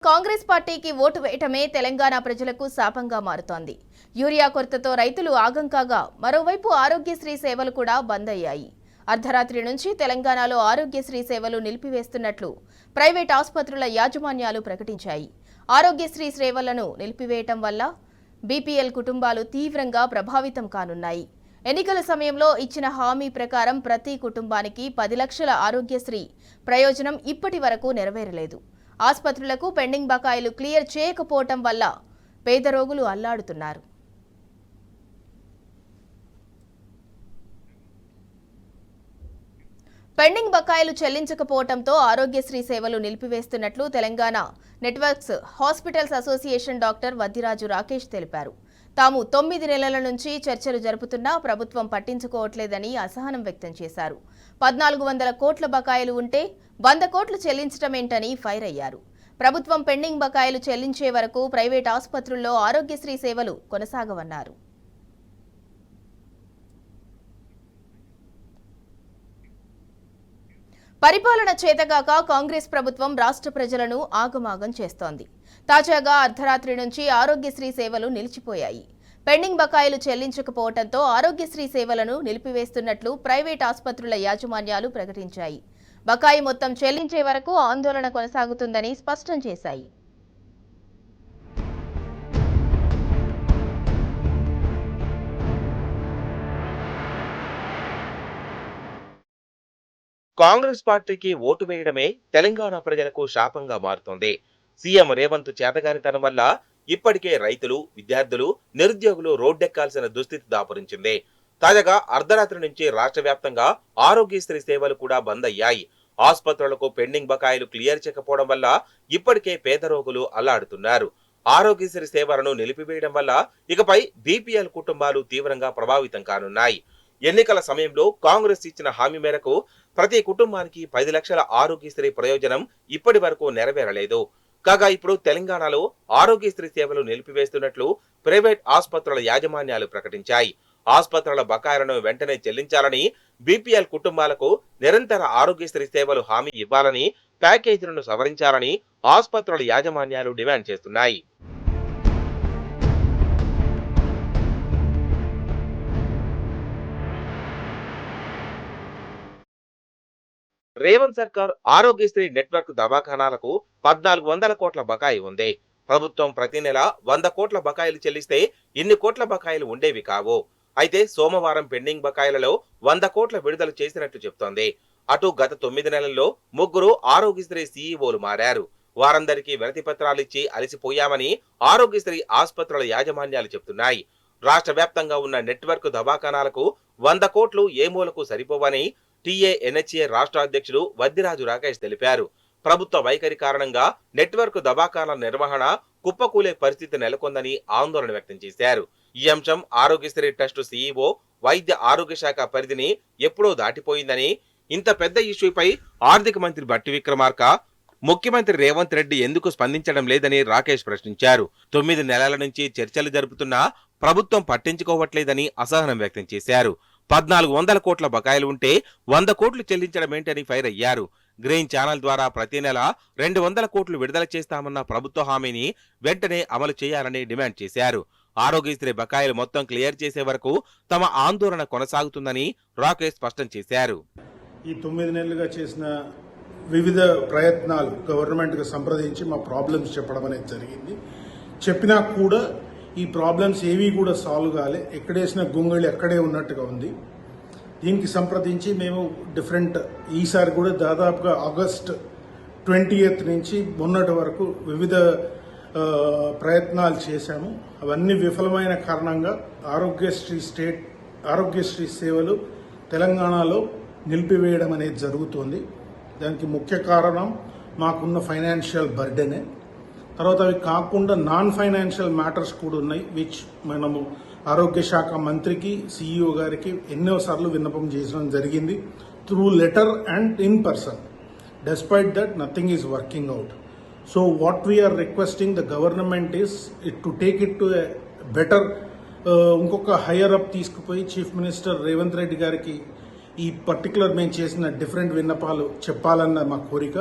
కాంగ్రెస్ పార్టీకి ఓటు వేయటమే తెలంగాణ ప్రజలకు శాపంగా మారుతోంది. యూరియా కొరతతో రైతులు ఆగం కాగా మరోవైపు ఆరోగ్యశ్రీ సేవలు కూడా బంద్ అయ్యాయి. అర్ధరాత్రి నుంచి తెలంగాణలో ఆరోగ్యశ్రీ సేవలు నిలిపివేస్తున్నట్లు ప్రైవేట్ ఆసుపత్రుల యాజమాన్యాలు ప్రకటించాయి. ఆరోగ్యశ్రీ సేవలను నిలిపివేయటం వల్ల బీపీఎల్ కుటుంబాలు తీవ్రంగా ప్రభావితం కానున్నాయి. ఎన్నికల సమయంలో ఇచ్చిన హామీ ప్రకారం ప్రతి కుటుంబానికి 10 లక్షల ఆరోగ్యశ్రీ ప్రయోజనం ఇప్పటి వరకు నెరవేరలేదు. ఆసుపత్రులకు పెండింగ్ బకాయిలు క్లియర్ చేయకపోవటం వల్ల పేద రోగులు అల్లాడుతున్నారు. పెండింగ్ బకాయిలు చెల్లించకపోవడంతో ఆరోగ్యశ్రీ సేవలు నిలిపివేస్తున్నట్లు Telangana networks hospitals association doctor Vaddiraju Rakesh తెలిపారు. తాము 9 నెలల నుంచి చర్చలు జరుపుతున్నా ప్రభుత్వం పట్టించుకోవట్లేదని అసహనం వ్యక్తం చేశారు. 1400 కోట్ల బకాయిలు ఉంటే 100 కోట్లు చెల్లించటమేంటని ఫైర్ అయ్యారు. ప్రభుత్వం పెండింగ్ బకాయిలు చెల్లించే వరకు ప్రైవేట్ ఆసుపత్రుల్లో ఆరోగ్యశ్రీ సేవలు కొనసాగవన్నారు. పరిపాలన చేతగాక కాంగ్రెస్ ప్రభుత్వం రాష్ట్ర ప్రజలను ఆగమాగం చేస్తోంది. తాజాగా అర్ధరాత్రి నుంచి ఆరోగ్యశ్రీ సేవలు నిలిచిపోయాయి. పెండింగ్ బకాయిలు చెల్లించకపోవడంతో ఆరోగ్యశ్రీ సేవలను నిలిపివేస్తున్నట్లు ప్రైవేట్ ఆసుపత్రుల యాజమాన్యాలు ప్రకటించాయి. బకాయి మొత్తం చెల్లించే వరకు ఆందోళన కొనసాగుతుందని స్పష్టం చేశాయి. కాంగ్రెస్ పార్టీకి ఓటు వేయడమే తెలంగాణ ప్రజలకు శాపంగా మారుతోంది. సీఎం రేవంత్ చేతగానితనం వల్ల ఇప్పటికే రైతులు, విద్యార్థులు, నిరుద్యోగులు రోడ్డెక్కాల్సిన దుస్థితి దాపురించింది. తాజాగా అర్ధరాత్రి నుంచి రాష్ట్ర వ్యాప్తంగా ఆరోగ్యశ్రీ సేవలు కూడా బంద్ అయ్యాయి. ఆసుపత్రులకు పెండింగ్ బకాయిలు క్లియర్ చేయకపోవడం వల్ల ఇప్పటికే పేద రోగులు అల్లాడుతున్నారు. ఆరోగ్యశ్రీ సేవలను నిలిపివేయడం వల్ల ఇకపై బీపీఎల్ కుటుంబాలు తీవ్రంగా ప్రభావితం కానున్నాయి. ఎన్నికల సమయంలో కాంగ్రెస్ ఇచ్చిన హామీ మేరకు ప్రతి కుటుంబానికి 10 లక్షల ఆరోగ్యశ్రీ ప్రయోజనం ఇప్పటి వరకు నెరవేరలేదు. కాగా ఇప్పుడు తెలంగాణలో ఆరోగ్యశ్రీ సేవలు నిలిపివేస్తున్నట్లు ప్రైవేట్ ఆసుపత్రుల యాజమాన్యాలు ప్రకటించాయి. ఆసుపత్రుల బకాయిలను వెంటనే చెల్లించాలని, బీపీఎల్ కుటుంబాలకు నిరంతర ఆరోగ్యశ్రీ సేవలు హామీ ఇవ్వాలని, ప్యాకేజీలను సవరించాలని ఆసుపత్రుల యాజమాన్యాలు డిమాండ్ చేస్తున్నాయి. రేవంత్ సర్కార్ ఆరోగ్యశ్రీ నెట్వర్క్ దవాఖానాలకు 1400 కోట్ల బకాయి ఉంది. ప్రభుత్వం ప్రతి నెల 100 కోట్ల బకాయిలు చెల్లిస్తే ఇన్ని కోట్ల బకాయిలు ఉండేవి కావు. అయితే సోమవారం పెండింగ్ బకాయిలలో 100 కోట్ల విడుదల చేసినట్లు చెబుతోంది. అటు గత 9 నెలల్లో 3 ఆరోగ్యశ్రీ సీఈఓలు మారారు. వారందరికీ వినతి పత్రాలు ఇచ్చి అలసిపోయామని ఆరోగ్యశ్రీ ఆసుపత్రుల యాజమాన్యాలు చెబుతున్నాయి. రాష్ట్ర వ్యాప్తంగా ఉన్న నెట్వర్క్ దవాఖానాలకు 100 కోట్లు ఏ మూలకు సరిపోవని టీఏఎన్హెచ్ఏ రాష్ట్ర అధ్యక్షుడు వద్దిరాజు రాకేష్ తెలిపారు. ప్రభుత్వ వైఖరి కారణంగా నెట్వర్క్ దవాఖానాల నిర్వహణ కుప్పకూలే పరిస్థితి నెలకొందని ఆందోళన వ్యక్తం చేశారు. ఈ అంశం ఆరోగ్యశ్రీ ట్రస్ట్ సీఈఓ, వైద్య ఆరోగ్య శాఖ పరిధిని ఎప్పుడో దాటిపోయిందని, ఇంత పెద్ద ఇష్యూపై ఆర్థిక మంత్రి భట్టి విక్రమార్క, ముఖ్యమంత్రి రేవంత్ రెడ్డి ఎందుకు స్పందించడం లేదని రాకేష్ ప్రశ్నించారు. 9 నెలల నుంచి చర్చలు జరుపుతున్నా ప్రభుత్వం పట్టించుకోవట్లేదని అసహనం వ్యక్తం చేశారు. 1400 కోట్ల బకాయిలు ఉంటే 100 కోట్లు చెల్లించడమేంటని ఫైర్ అయ్యారు. గ్రెయిన్ ఛానల్ ద్వారా ప్రతి నెల 200 కోట్లు విడుదల చేస్తామన్న ప్రభుత్వ హామీని వెంటనే అమలు చేయాలని డిమాండ్ చేశారు. ఆరోగ్యశ్రీ బకాయిలు మొత్తం క్లియర్ చేసే వరకు తమ ఆందోళన కొనసాగుతుందని రాకేష్ స్పష్టం చేశారు. ఈ 9 నెలలుగా చేసిన వివిధ ప్రయత్నాలు గవర్నమెంట్కి సంప్రదించి మా ప్రాబ్లమ్స్ చెప్పడం అనేది జరిగింది. చెప్పినా కూడా ఈ ప్రాబ్లమ్స్ ఏవి కూడా సాల్వ్ కాలే. ఎక్కడేసిన గొంగళి అక్కడే ఉన్నట్టుగా ఉంది. దీనికి సంప్రదించి మేము ఈసారి కూడా దాదాపుగా ఆగస్ట్ 20th నుంచి మొన్నటి వరకు వివిధ ప్రయత్నాలు చేశాము. అవన్నీ విఫలమైన కారణంగా ఆరోగ్యశ్రీ సేవలు తెలంగాణలో నిలిపివేయడం అనేది జరుగుతోంది. దానికి ముఖ్య కారణం మాకున్న ఫైనాన్షియల్ బర్డెనే. తర్వాత అవి కాకుండా నాన్ ఫైనాన్షియల్ మ్యాటర్స్ కూడా ఉన్నాయి, విచ్ మనము ఆరోగ్య శాఖ మంత్రికి, సీఈఓ గారికి ఎన్నోసార్లు విన్నపం చేయడం జరిగింది, through letter and in person. Despite that nothing is working out. So what we are requesting the government is to take it to better, ఇంకొక హయ్యర్ అప్ తీసుకుపోయి చీఫ్ మినిస్టర్ రేవంత్ రెడ్డి గారికి ఈ పర్టికులర్ మేము చేసిన డిఫరెంట్ విన్నపాలు చెప్పాలన్న మా కోరిక.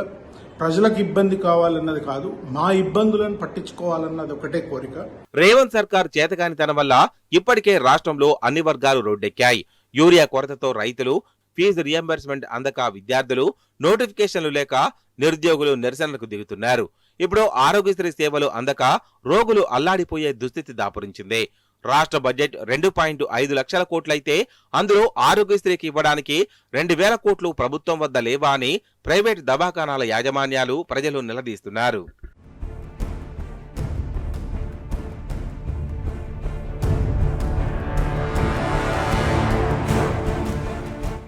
ప్రజలకు ఇబ్బంది కావాలన్నది కాదు, మా ఇబ్బందులను పట్టించుకోవాలన్నది ఒకటే కోరిక. రేవంత్ సర్కార్ చేతకానితనం వల్ల ఇప్పటికే రాష్ట్రంలో అన్ని వర్గాలు రోడ్డెక్కాయి. యూరియా కొరతతో రైతులు, ఫీజు రియంబర్స్మెంట్ అందక విద్యార్థులు, నోటిఫికేషన్లు లేక నిరుద్యోగులు నిరసనలకు దిగుతున్నారు. ఇప్పుడు ఆరోగ్యశ్రీ సేవలు అందక రోగులు అల్లాడిపోయే దుస్థితి దాపురించింది. రాష్ట్ర బడ్జెట్ 2.5 లక్షల కోట్లయితే అందులో ఆరోగ్యశ్రీకి ఇవ్వడానికి 2,000 కోట్లు ప్రభుత్వం వద్ద లేవా అని ప్రైవేట్ దవాఖానాల యాజమాన్యాలు, ప్రజలు నిలదీస్తున్నారు.